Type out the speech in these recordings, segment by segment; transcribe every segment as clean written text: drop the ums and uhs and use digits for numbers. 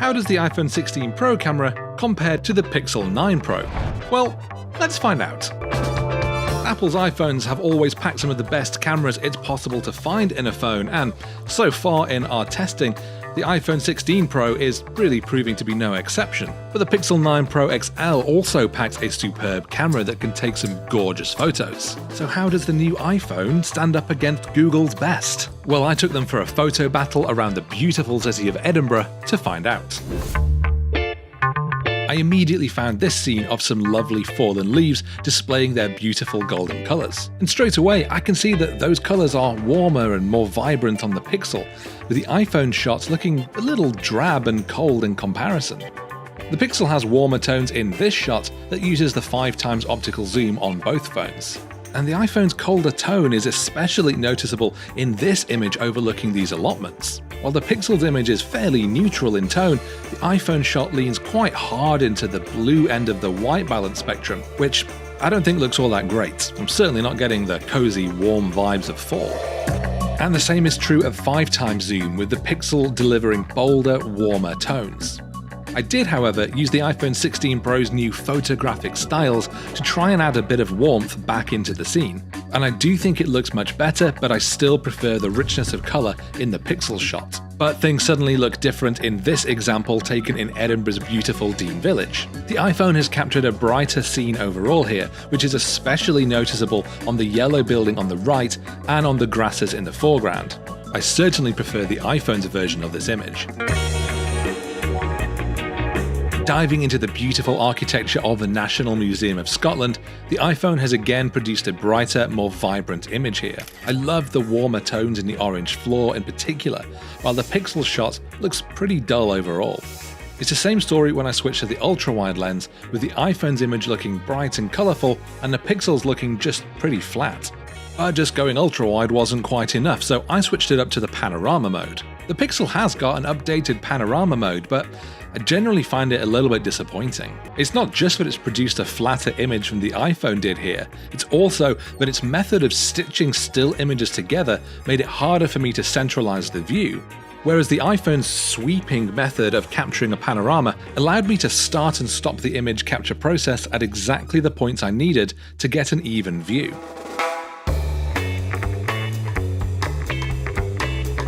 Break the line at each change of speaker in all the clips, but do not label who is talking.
how does the iPhone 16 Pro camera compare to the Pixel 9 Pro? Well, let's find out. Apple's iPhones have always packed some of the best cameras it's possible to find in a phone, and so far in our testing, the iPhone 16 Pro is really proving to be no exception. But the Pixel 9 Pro XL also packs a superb camera that can take some gorgeous photos. So how does the new iPhone stand up against Google's best? Well, I took them for a photo battle around the beautiful city of Edinburgh to find out. I immediately found this scene of some lovely fallen leaves displaying their beautiful golden colours. And straight away I can see that those colours are warmer and more vibrant on the Pixel, with the iPhone shots looking a little drab and cold in comparison. The Pixel has warmer tones in this shot that uses the 5x optical zoom on both phones. And the iPhone's colder tone is especially noticeable in this image overlooking these allotments. While the Pixel's image is fairly neutral in tone, the iPhone shot leans quite hard into the blue end of the white balance spectrum, which I don't think looks all that great. I'm certainly not getting the cozy, warm vibes of fall. And the same is true of 5x zoom, with the Pixel delivering bolder, warmer tones. I did, however, use the iPhone 16 Pro's new photographic styles to try and add a bit of warmth back into the scene. And I do think it looks much better, but I still prefer the richness of colour in the Pixel shot. But things suddenly look different in this example taken in Edinburgh's beautiful Dean Village. The iPhone has captured a brighter scene overall here, which is especially noticeable on the yellow building on the right and on the grasses in the foreground. I certainly prefer the iPhone's version of this image. Diving into the beautiful architecture of the National Museum of Scotland, the iPhone has again produced a brighter, more vibrant image here. I love the warmer tones in the orange floor in particular, while the Pixel shot looks pretty dull overall. It's the same story when I switch to the ultrawide lens, with the iPhone's image looking bright and colourful and the Pixel's looking just pretty flat. But just going ultrawide wasn't quite enough, so I switched it up to the Panorama mode. The Pixel has got an updated Panorama mode, but I generally find it a little bit disappointing. It's not just that it's produced a flatter image than the iPhone did here, it's also that its method of stitching still images together made it harder for me to centralize the view, whereas the iPhone's sweeping method of capturing a panorama allowed me to start and stop the image capture process at exactly the points I needed to get an even view.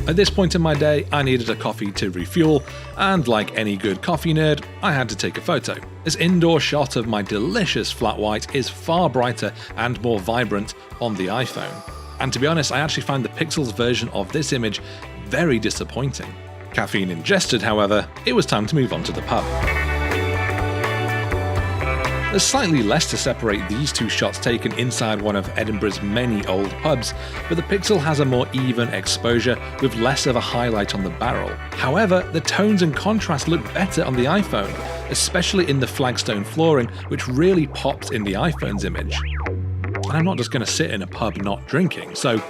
At this point in my day, I needed a coffee to refuel, and like any good coffee nerd, I had to take a photo. This indoor shot of my delicious flat white is far brighter and more vibrant on the iPhone. And to be honest, I actually find the Pixel's version of this image very disappointing. Caffeine ingested, however, it was time to move on to the pub. There's slightly less to separate these two shots taken inside one of Edinburgh's many old pubs, but the Pixel has a more even exposure with less of a highlight on the barrel. However, the tones and contrast look better on the iPhone, especially in the flagstone flooring, which really pops in the iPhone's image. And I'm not just going to sit in a pub not drinking, so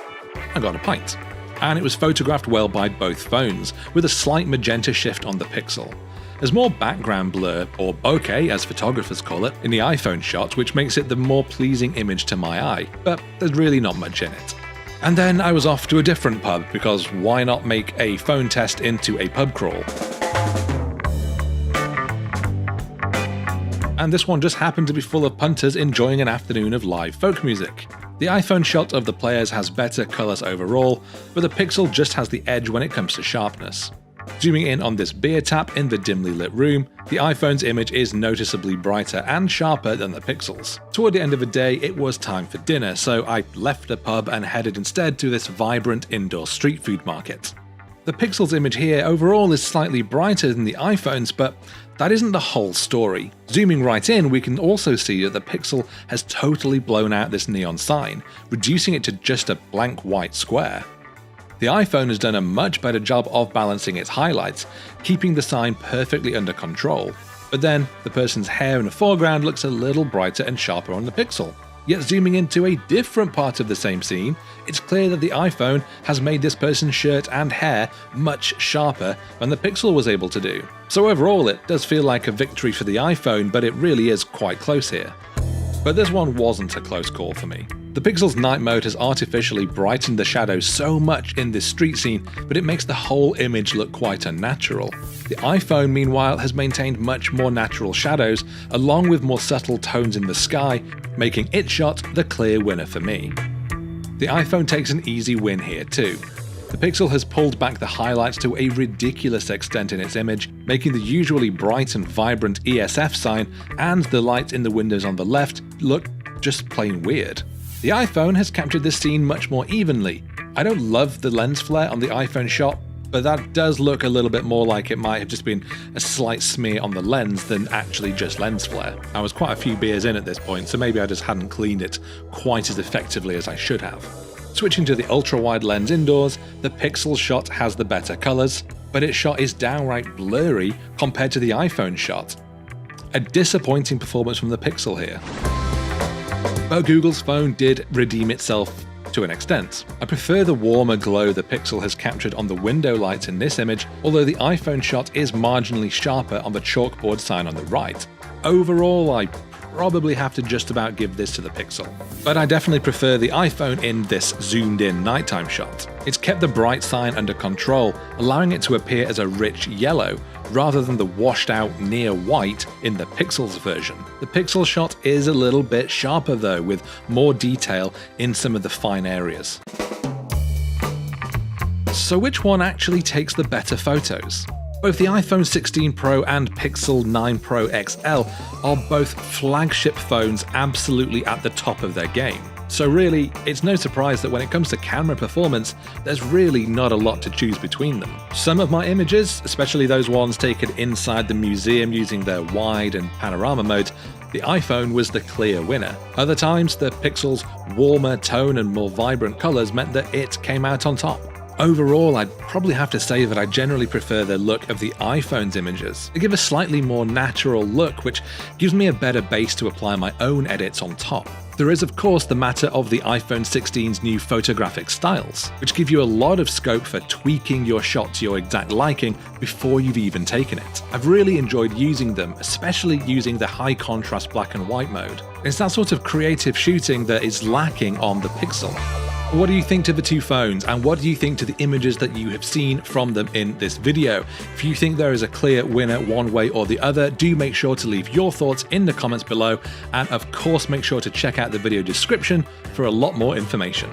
I got a pint. And it was photographed well by both phones, with a slight magenta shift on the Pixel. There's more background blur, or bokeh as photographers call it, in the iPhone shot, which makes it the more pleasing image to my eye, but there's really not much in it. And then I was off to a different pub, because why not make a phone test into a pub crawl? And this one just happened to be full of punters enjoying an afternoon of live folk music. The iPhone shot of the players has better colours overall, but the Pixel just has the edge when it comes to sharpness. Zooming in on this beer tap in the dimly lit room, the iPhone's image is noticeably brighter and sharper than the Pixel's. Toward the end of the day, it was time for dinner, so I left the pub and headed instead to this vibrant indoor street food market. The Pixel's image here overall is slightly brighter than the iPhone's, but that isn't the whole story. Zooming right in, we can also see that the Pixel has totally blown out this neon sign, reducing it to just a blank white square. The iPhone has done a much better job of balancing its highlights, keeping the sign perfectly under control. But then, the person's hair in the foreground looks a little brighter and sharper on the Pixel. Yet zooming into a different part of the same scene, it's clear that the iPhone has made this person's shirt and hair much sharper than the Pixel was able to do. So overall, it does feel like a victory for the iPhone, but it really is quite close here. But this one wasn't a close call for me. The Pixel's night mode has artificially brightened the shadows so much in this street scene, but it makes the whole image look quite unnatural. The iPhone, meanwhile, has maintained much more natural shadows, along with more subtle tones in the sky, making its shot the clear winner for me. The iPhone takes an easy win here too. The Pixel has pulled back the highlights to a ridiculous extent in its image, making the usually bright and vibrant ESF sign and the lights in the windows on the left look just plain weird. The iPhone has captured this scene much more evenly. I don't love the lens flare on the iPhone shot, but that does look a little bit more like it might have just been a slight smear on the lens than actually just lens flare. I was quite a few beers in at this point, so maybe I just hadn't cleaned it quite as effectively as I should have. Switching to the ultra-wide lens indoors, the Pixel shot has the better colours, but its shot is downright blurry compared to the iPhone shot. A disappointing performance from the Pixel here. But Google's phone did redeem itself to an extent. I prefer the warmer glow the Pixel has captured on the window lights in this image, although the iPhone shot is marginally sharper on the chalkboard sign on the right. Overall, I probably have to just about give this to the Pixel. But I definitely prefer the iPhone in this zoomed-in nighttime shot. It's kept the bright sign under control, allowing it to appear as a rich yellow, rather than the washed-out near white in the Pixel's version. The Pixel shot is a little bit sharper though, with more detail in some of the fine areas. So which one actually takes the better photos? Both the iPhone 16 Pro and Pixel 9 Pro XL are both flagship phones absolutely at the top of their game. So really, it's no surprise that when it comes to camera performance, there's really not a lot to choose between them. Some of my images, especially those ones taken inside the museum using their wide and panorama modes, the iPhone was the clear winner. Other times, the Pixel's warmer tone and more vibrant colors meant that it came out on top. Overall, I'd probably have to say that I generally prefer the look of the iPhone's images. They give a slightly more natural look, which gives me a better base to apply my own edits on top. There is of course the matter of the iPhone 16's new photographic styles, which give you a lot of scope for tweaking your shot to your exact liking before you've even taken it. I've really enjoyed using them, especially using the high contrast black and white mode. It's that sort of creative shooting that is lacking on the Pixel. What do you think to the two phones, and what do you think to the images that you have seen from them in this video? If you think there is a clear winner one way or the other, do make sure to leave your thoughts in the comments below, and of course make sure to check out the video description for a lot more information.